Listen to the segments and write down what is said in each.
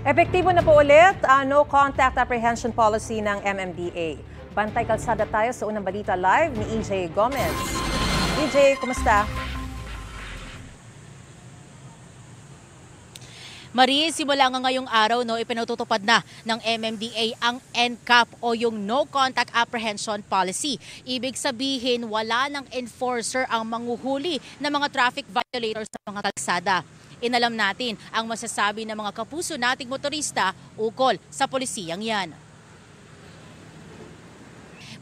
Epektibo na po ulit ang no contact apprehension policy ng MMDA. Bantay kalsada tayo sa unang balita live ni EJ Gomez. EJ, kumusta? Marie, simula nga ngayong araw, ipinatutupad na ng MMDA ang NCAP o yung No Contact Apprehension Policy. Ibig sabihin, wala ng enforcer ang manghuhuli ng mga traffic violators sa mga kalsada. Inalam natin ang masasabi ng mga kapuso nating motorista ukol sa polisiyang yan.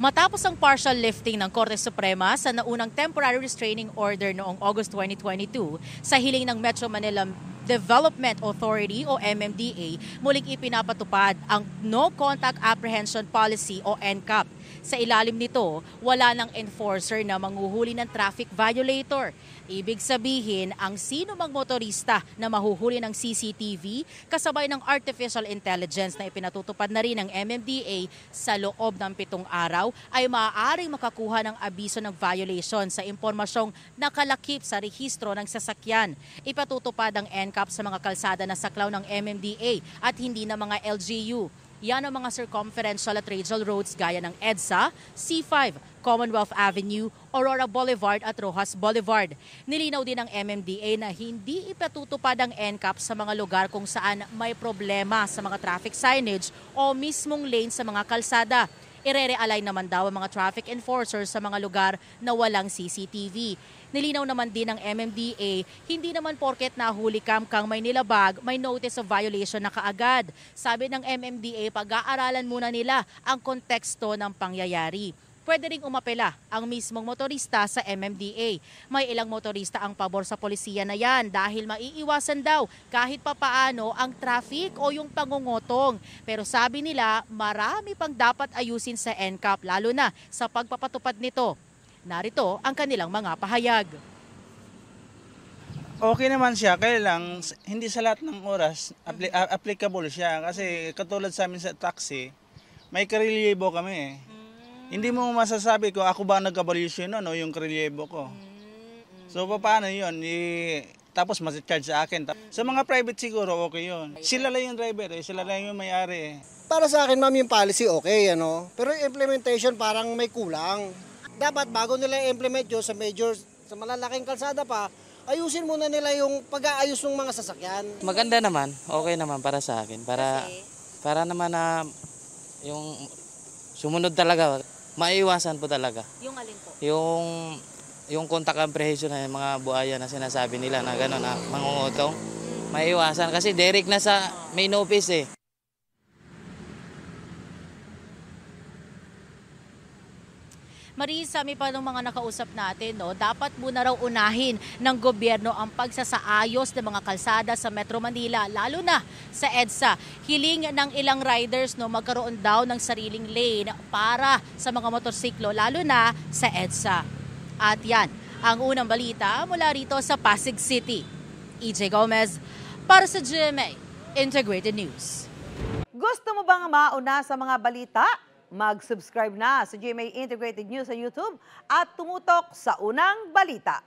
Matapos ang partial lifting ng Korte Suprema sa naunang temporary restraining order noong August 2022 sa hiling ng Metro Manila Development Authority o MMDA, muling ipinapatupad ang No Contact Apprehension Policy o NCAP. Sa ilalim nito, wala ng enforcer na manghuhuli ng traffic violator. Ibig sabihin, ang sino mang motorista na mahuhuli ng CCTV kasabay ng artificial intelligence na ipinatutupad na rin ng MMDA sa loob ng 7 araw ay maaaring makakuha ng abiso ng violation sa impormasyong nakalakip sa rehistro ng sasakyan. Ipatutupad ang NCAP sa mga kalsada na saklaw ng MMDA at hindi na mga LGU. Yan ang mga circumferential at radial roads gaya ng EDSA, C5, Commonwealth Avenue, Aurora Boulevard at Rojas Boulevard. Nilinaw din ng MMDA na hindi ipatutupad ang NCAP sa mga lugar kung saan may problema sa mga traffic signage o mismong lane sa mga kalsada. Ire-realign naman daw ang mga traffic enforcers sa mga lugar na walang CCTV. Nilinaw naman din ng MMDA, hindi naman porket nahuli kang may nilabag, may notice of violation na kaagad. Sabi ng MMDA, pag-aaralan muna nila ang konteksto ng pangyayari. Pwede ring umapela ang mismong motorista sa MMDA. May ilang motorista ang pabor sa polisiya na yan dahil maiiwasan daw kahit papaano ang traffic o yung pangungutong. Pero sabi nila, marami pang dapat ayusin sa NCAP lalo na sa pagpapatupad nito. Narito ang kanilang mga pahayag. Okay naman siya, kaya lang hindi sa lahat ng oras applicable siya. Kasi katulad sa amin sa taxi, may karelyebo kami. Hindi mo masasabi kung ako ba nagka-valuation o yung karelyebo ko. So paano yun? Tapos mas-charge sa akin. Sa mga private siguro okay yun. Sila lang yung driver, sila lang yung may-ari. Para sa akin, ma'am, yung policy okay, pero yung implementation parang may kulang. Dapat bago nila i-implement yun sa malalaking kalsada pa, ayusin muna nila yung pag-aayos ng mga sasakyan. Maganda naman, okay naman para sa akin. Para naman na yung sumunod talaga, maiiwasan po talaga. Yung alin po? Yung contact apprehension na yung mga buhaya na sinasabi nila na gano'n na mangungutong, maiiwasan. Kasi direct na sa main office eh. Marisa, may pa ng mga nakausap natin, dapat muna raw unahin ng gobyerno ang pagsasaayos ng mga kalsada sa Metro Manila, lalo na sa EDSA. Hiling ng ilang riders magkaroon daw ng sariling lane para sa mga motorsiklo, lalo na sa EDSA. At yan, ang unang balita mula rito sa Pasig City. EJ Gomez para sa GMA Integrated News. Gusto mo bang mauna sa mga balita? Mag-subscribe na sa GMA Integrated News sa YouTube at tumutok sa unang balita.